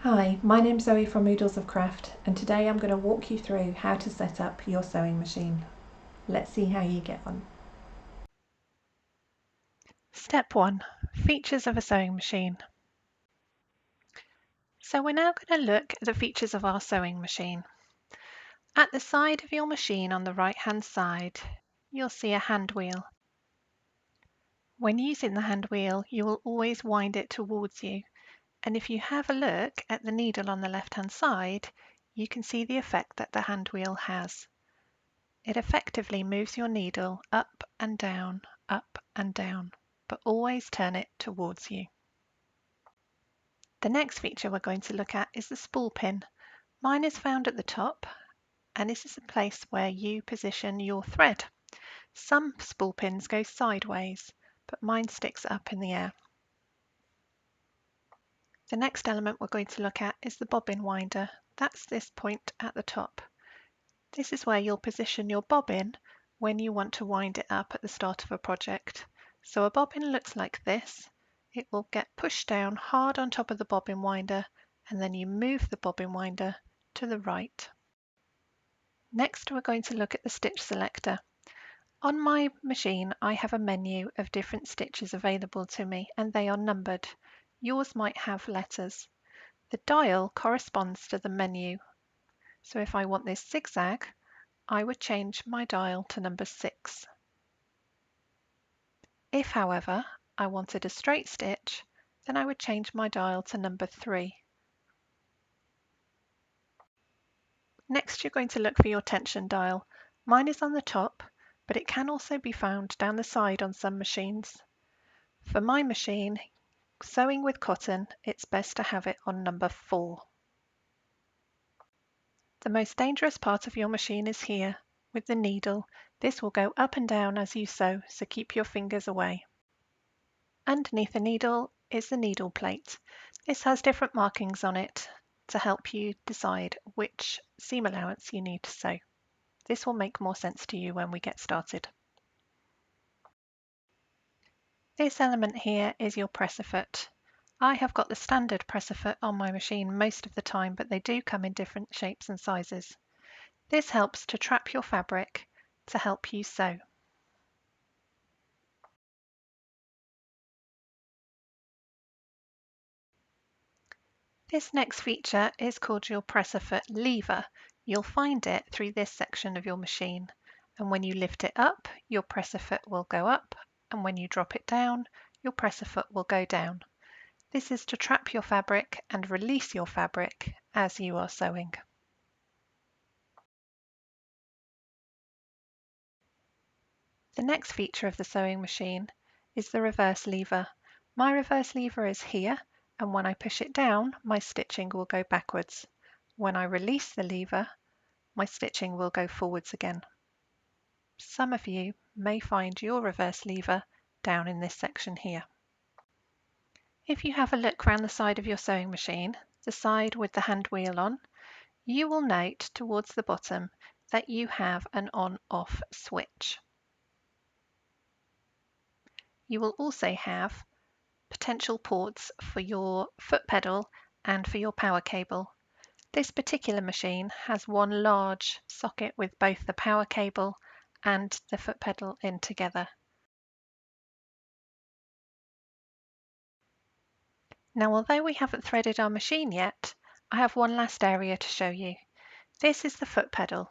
Hi, my name's Zoe from Oodles of Craft, and today I'm going to walk you through how to set up your sewing machine. Let's see how you get on. Step 1. Features of a sewing machine. So we're now going to look at the features of our sewing machine. At the side of your machine on the right hand side, you'll see a hand wheel. When using the hand wheel, you will always wind it towards you, and if you have a look at the needle on the left hand side, you can see the effect that the hand wheel has. It effectively moves your needle up and down, but always turn it towards you. The next feature we're going to look at is the spool pin. Mine is found at the top, and this is a place where you position your thread. Some spool pins go sideways, but mine sticks up in the air. The next element we're going to look at is the bobbin winder. That's this point at the top. This is where you'll position your bobbin when you want to wind it up at the start of a project. So a bobbin looks like this. It will get pushed down hard on top of the bobbin winder, and then you move the bobbin winder to the right. Next, we're going to look at the stitch selector. On my machine, I have a menu of different stitches available to me, and they are numbered. Yours might have letters. The dial corresponds to the menu. So if I want this zigzag, I would change my dial to number 6. If, however, I wanted a straight stitch, then I would change my dial to number 3. Next, you're going to look for your tension dial. Mine is on the top, but it can also be found down the side on some machines. For my machine, sewing with cotton, it's best to have it on number 4. The most dangerous part of your machine is here, with the needle. This will go up and down as you sew, so keep your fingers away. Underneath the needle is the needle plate. This has different markings on it to help you decide which seam allowance you need to sew. This will make more sense to you when we get started. This element here is your presser foot. I have got the standard presser foot on my machine most of the time, but they do come in different shapes and sizes. This helps to trap your fabric to help you sew. This next feature is called your presser foot lever. You'll find it through this section of your machine, and when you lift it up, your presser foot will go up, and when you drop it down, your presser foot will go down. This is to trap your fabric and release your fabric as you are sewing. The next feature of the sewing machine is the reverse lever. My reverse lever is here, and when I push it down, my stitching will go backwards. When I release the lever, my stitching will go forwards again. Some of you may find your reverse lever down in this section here. If you have a look round the side of your sewing machine, the side with the hand wheel on, you will note towards the bottom that you have an on-off switch. You will also have potential ports for your foot pedal and for your power cable. This particular machine has one large socket with both the power cable and the foot pedal in together. Now, although we haven't threaded our machine yet, I have one last area to show you. This is the foot pedal.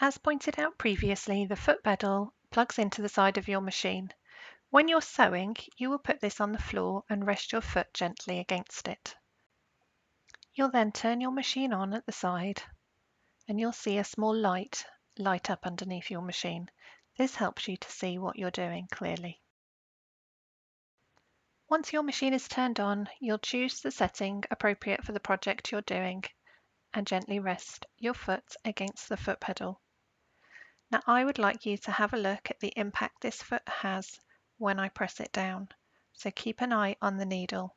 As pointed out previously, the foot pedal plugs into the side of your machine. When you're sewing, you will put this on the floor and rest your foot gently against it. You'll then turn your machine on at the side, and you'll see a small light light up underneath your machine. This helps you to see what you're doing clearly. Once your machine is turned on, you'll choose the setting appropriate for the project you're doing and gently rest your foot against the foot pedal. Now, I would like you to have a look at the impact this foot has when I press it down, so keep an eye on the needle.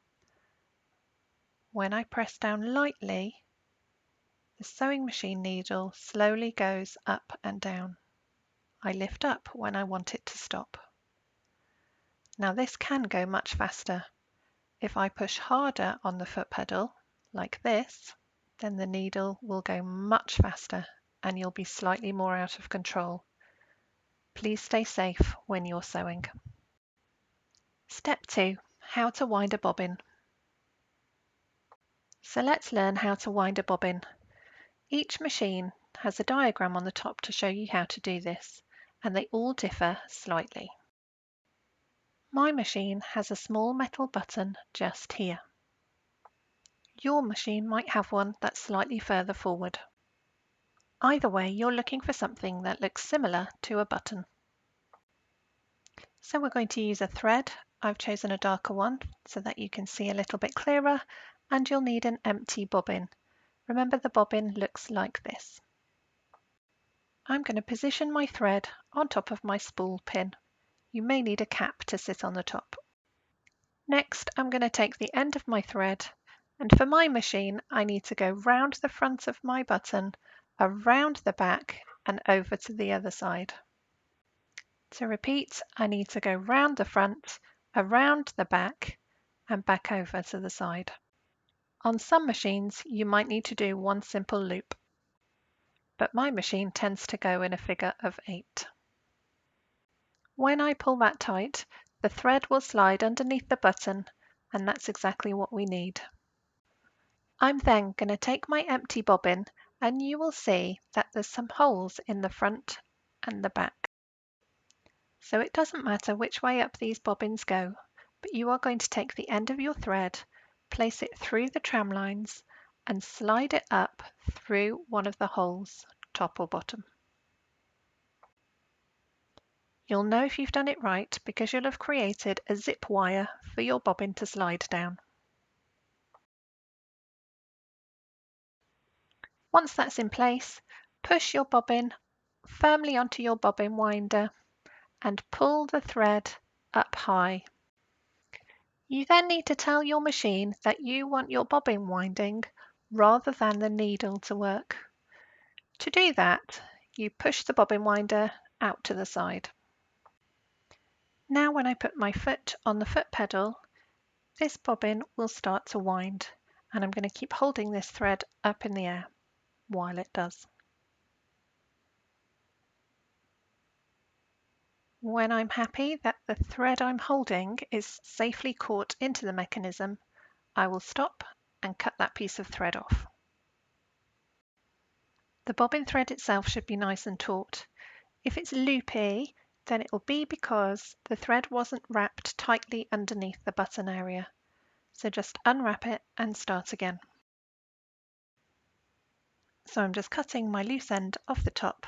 When I press down lightly, the sewing machine needle slowly goes up and down. I lift up when I want it to stop. Now, this can go much faster. If I push harder on the foot pedal, like this, then the needle will go much faster and you'll be slightly more out of control. Please stay safe when you're sewing. Step 2. How to wind a bobbin. So let's learn how to wind a bobbin. Each machine has a diagram on the top to show you how to do this, and they all differ slightly. My machine has a small metal button just here. Your machine might have one that's slightly further forward. Either way, you're looking for something that looks similar to a button. So we're going to use a thread. I've chosen a darker one so that you can see a little bit clearer, and you'll need an empty bobbin. Remember, the bobbin looks like this. I'm going to position my thread on top of my spool pin. You may need a cap to sit on the top. Next, I'm going to take the end of my thread, and for my machine, I need to go round the front of my button, around the back, and over to the other side. To repeat, I need to go round the front, around the back, and back over to the side. On some machines, you might need to do one simple loop, but my machine tends to go in a figure of 8. When I pull that tight, the thread will slide underneath the button, and that's exactly what we need. I'm then going to take my empty bobbin, and you will see that there's some holes in the front and the back. So it doesn't matter which way up these bobbins go, but you are going to take the end of your thread, place it through the tram lines, and slide it up through one of the holes, top or bottom. You'll know if you've done it right because you'll have created a zip wire for your bobbin to slide down. Once that's in place, push your bobbin firmly onto your bobbin winder and pull the thread up high. You then need to tell your machine that you want your bobbin winding rather than the needle to work. To do that, you push the bobbin winder out to the side. Now when I put my foot on the foot pedal, this bobbin will start to wind, and I'm going to keep holding this thread up in the air while it does. When I'm happy that the thread I'm holding is safely caught into the mechanism, I will stop and cut that piece of thread off. The bobbin thread itself should be nice and taut. If it's loopy, then it will be because the thread wasn't wrapped tightly underneath the button area. So just unwrap it and start again. So I'm just cutting my loose end off the top,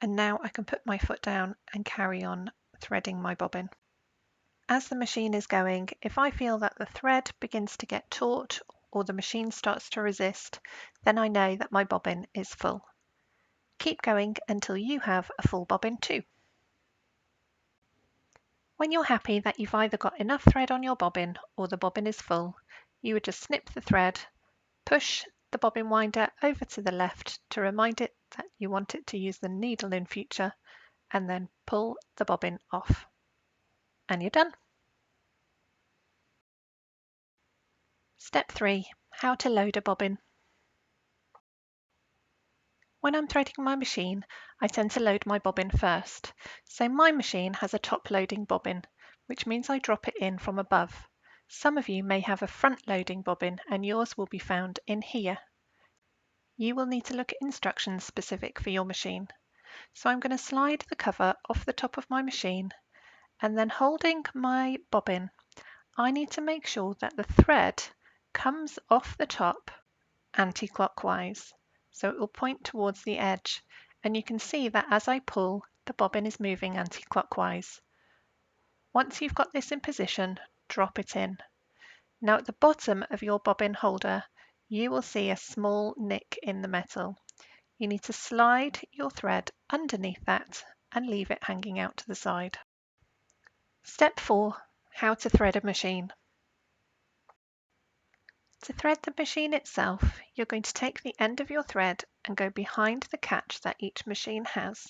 and now I can put my foot down and carry on threading my bobbin. As the machine is going, if I feel that the thread begins to get taut or the machine starts to resist, then I know that my bobbin is full. Keep going until you have a full bobbin too. When you're happy that you've either got enough thread on your bobbin or the bobbin is full, you would just snip the thread, push the bobbin winder over to the left to remind it that you want it to use the needle in future, and then pull the bobbin off. And you're done. Step 3. How to load a bobbin. When I'm threading my machine, I tend to load my bobbin first. So my machine has a top loading bobbin, which means I drop it in from above. Some of you may have a front loading bobbin and yours will be found in here. You will need to look at instructions specific for your machine. So I'm going to slide the cover off the top of my machine, and then holding my bobbin, I need to make sure that the thread comes off the top anti-clockwise. So it will point towards the edge, and you can see that as I pull, the bobbin is moving anti-clockwise. Once you've got this in position, drop it in. Now at the bottom of your bobbin holder, you will see a small nick in the metal. You need to slide your thread underneath that and leave it hanging out to the side. Step 4. How to thread a machine. To thread the machine itself, you're going to take the end of your thread and go behind the catch that each machine has.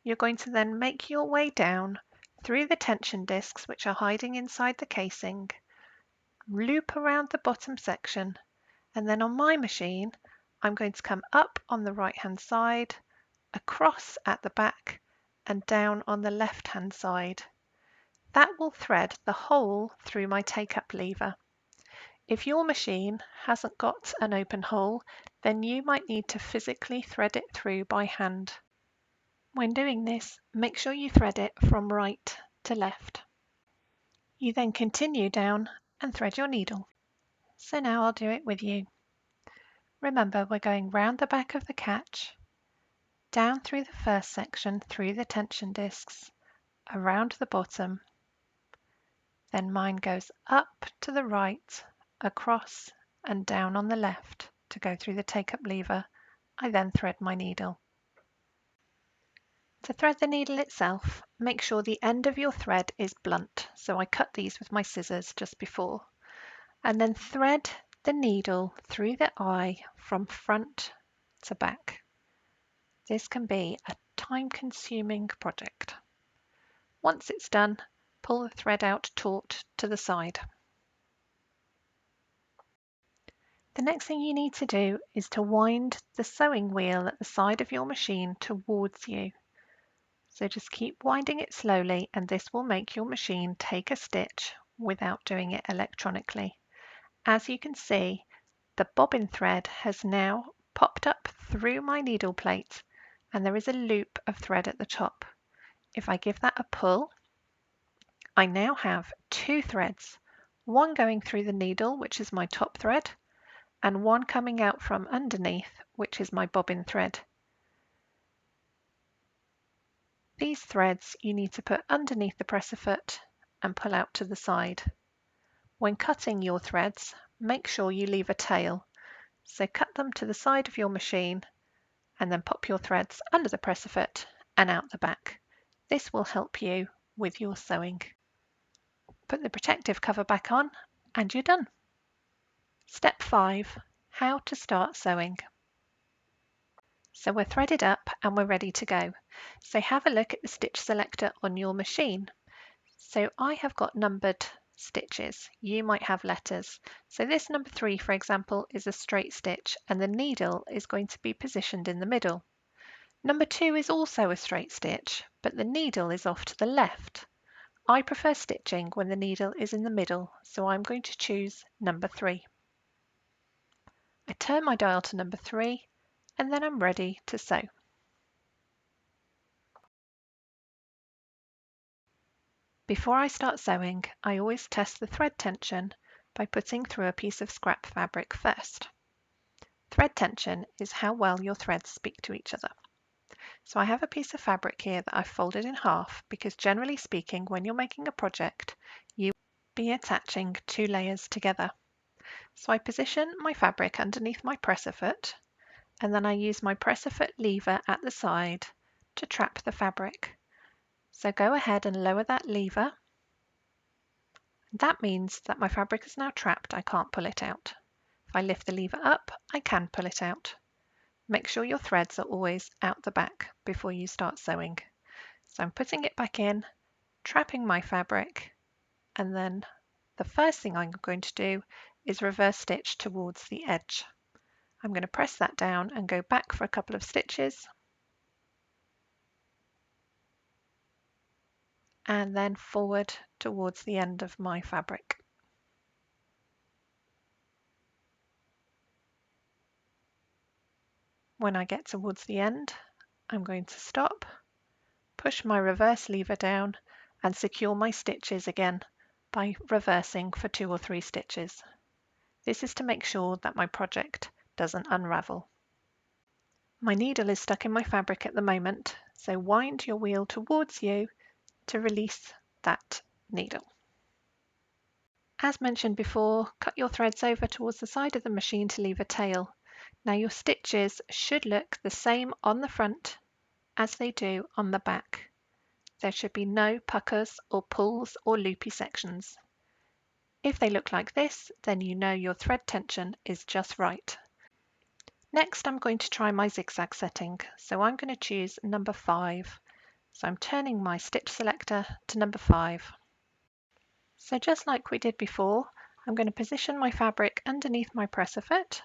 You're going to then make your way down through the tension discs which are hiding inside the casing, loop around the bottom section, And then on my machine, I'm going to come up on the right hand side, across at the back, and down on the left hand side. That will thread the hole through my take-up lever. If your machine hasn't got an open hole, then you might need to physically thread it through by hand. When doing this, make sure you thread it from right to left. You then continue down and thread your needle. So now I'll do it with you. Remember, we're going round the back of the catch, down through the first section through the tension discs, around the bottom, then mine goes up to the right, across and down on the left to go through the take-up lever. I then thread my needle. To thread the needle itself, make sure the end of your thread is blunt, so I cut these with my scissors just before, and then thread the needle through the eye from front to back. This can be a time-consuming project. Once it's done, pull the thread out taut to the side. The next thing you need to do is to wind the sewing wheel at the side of your machine towards you. So just keep winding it slowly, and this will make your machine take a stitch without doing it electronically. As you can see, the bobbin thread has now popped up through my needle plate, and there is a loop of thread at the top. If I give that a pull, I now have two threads, one going through the needle, which is my top thread, and one coming out from underneath, which is my bobbin thread. These threads you need to put underneath the presser foot and pull out to the side. When cutting your threads, make sure you leave a tail. So cut them to the side of your machine and then pop your threads under the presser foot and out the back. This will help you with your sewing. Put the protective cover back on and you're done. Step 5. How to start sewing. So we're threaded up and we're ready to go. So have a look at the stitch selector on your machine. So I have got numbered stitches. You might have letters. So this number 3, for example, is a straight stitch and the needle is going to be positioned in the middle. Number 2 is also a straight stitch, but the needle is off to the left. I prefer stitching when the needle is in the middle, so I'm going to choose number 3. I turn my dial to number 3 and then I'm ready to sew. Before I start sewing, I always test the thread tension by putting through a piece of scrap fabric first. Thread tension is how well your threads speak to each other. So I have a piece of fabric here that I've folded in half because generally speaking, when you're making a project, you will be attaching 2 layers together. So I position my fabric underneath my presser foot and then I use my presser foot lever at the side to trap the fabric. So go ahead and lower that lever. That means that my fabric is now trapped, I can't pull it out. If I lift the lever up, I can pull it out. Make sure your threads are always out the back before you start sewing. So I'm putting it back in, trapping my fabric, and then the first thing I'm going to do is reverse stitch towards the edge. I'm going to press that down and go back for a couple of stitches, and then forward towards the end of my fabric. When I get towards the end, I'm going to stop, push my reverse lever down and secure my stitches again by reversing for 2 or 3 stitches. This is to make sure that my project doesn't unravel. My needle is stuck in my fabric at the moment, so wind your wheel towards you to release that needle. As mentioned before, cut your threads over towards the side of the machine to leave a tail. Now your stitches should look the same on the front as they do on the back. There should be no puckers or pulls or loopy sections. If they look like this, then you know your thread tension is just right. Next, I'm going to try my zigzag setting. So I'm going to choose number 5. So I'm turning my stitch selector to number 5. So just like we did before, I'm going to position my fabric underneath my presser foot.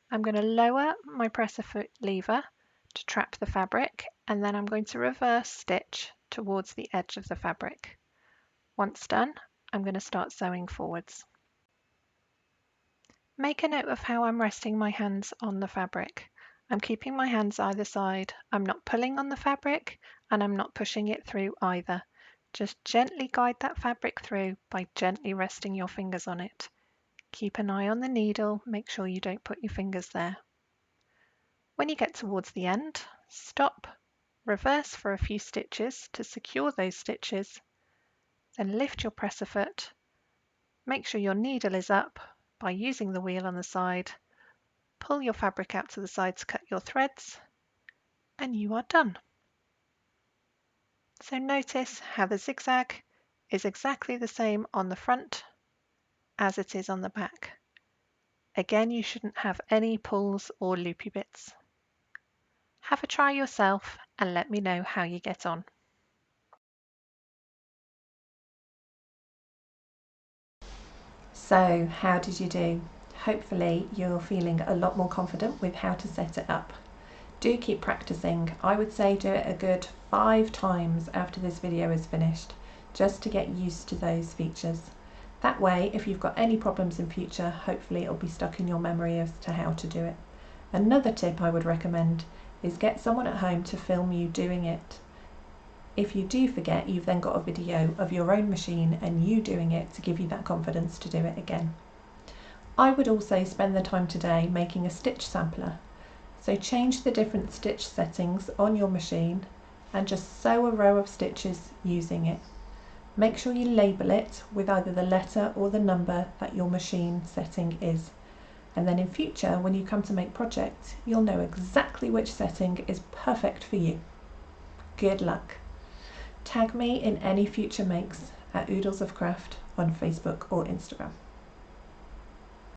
I'm going to lower my presser foot lever to trap the fabric, and then I'm going to reverse stitch towards the edge of the fabric. Once done, I'm going to start sewing forwards. Make a note of how I'm resting my hands on the fabric. I'm keeping my hands either side. I'm not pulling on the fabric and I'm not pushing it through either. Just gently guide that fabric through by gently resting your fingers on it. Keep an eye on the needle, make sure you don't put your fingers there. When you get towards the end, stop, reverse for a few stitches to secure those stitches, then lift your presser foot. Make sure your needle is up by using the wheel on the side. Pull your fabric out to the side to cut your threads, and you are done. So notice how the zigzag is exactly the same on the front as it is on the back. Again, you shouldn't have any pulls or loopy bits. Have a try yourself and let me know how you get on. So, how did you do? Hopefully you're feeling a lot more confident with how to set it up. Do keep practicing. I would say do it a good 5 times after this video is finished, just to get used to those features. That way, if you've got any problems in future, hopefully it'll be stuck in your memory as to how to do it. Another tip I would recommend is get someone at home to film you doing it. If you do forget, you've then got a video of your own machine and you doing it to give you that confidence to do it again. I would also spend the time today making a stitch sampler. So change the different stitch settings on your machine and just sew a row of stitches using it. Make sure you label it with either the letter or the number that your machine setting is. And then in future, when you come to make projects, you'll know exactly which setting is perfect for you. Good luck. Tag me in any future makes at Oodles of Craft on Facebook or Instagram.